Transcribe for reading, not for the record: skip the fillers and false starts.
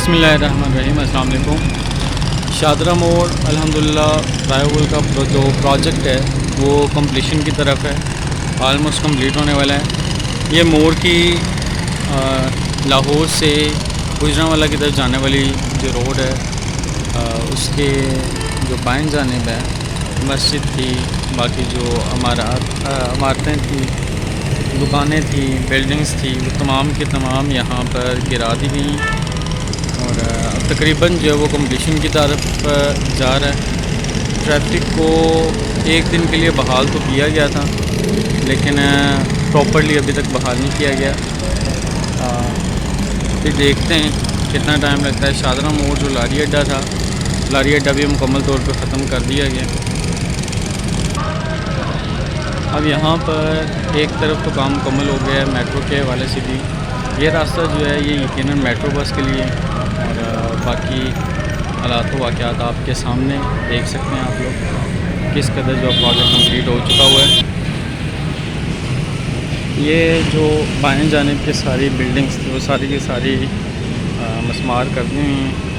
बिस्मिल्लाहिर्रहमानिर्रहीम। अस्सलाम वालेकुम। शादरा मोड़ अल्हम्दुलिल्लाह फ्लाईओवर का जो प्रोजेक्ट है वो कंप्लीशन की तरफ है, आलमोस्ट कंप्लीट होने वाला है। ये मोड़ की लाहौर से गुजरांवाला की तरफ जाने वाली जो रोड है उसके जो बाएं जानिब है मस्जिद थी, बाकी जो इमारतें थी, दुकानें थी, बिल्डिंग्स थी, वो तमाम की तमाम यहाँ पर गिरा दी गई और अब तकरीबन जो है वो कंप्लीशन की तरफ जा रहा है। ट्रैफिक को एक दिन के लिए बहाल तो किया गया था, लेकिन प्रॉपर्ली अभी तक बहाल नहीं किया गया। फिर देखते हैं कितना टाइम लगता है। शादरा मोड़ जो लारी अड्डा था, लारी अड्डा भी मुकम्मल तौर पर ख़त्म कर दिया गया। अब यहाँ पर एक तरफ तो काम मुकम्मल हो गया है मेट्रो के हवाले से भी। ये रास्ता जो है ये यकीनन मेट्रो बस के लिए, और बाकी हालात वाक़यात आपके सामने देख सकते हैं आप लोग किस कदर जो प्रोजेक्ट कंप्लीट हो चुका हुआ है। ये जो बाएं जानिब की सारी बिल्डिंग्स थी वो सारी की सारी मस्मार कर दी हुई हैं।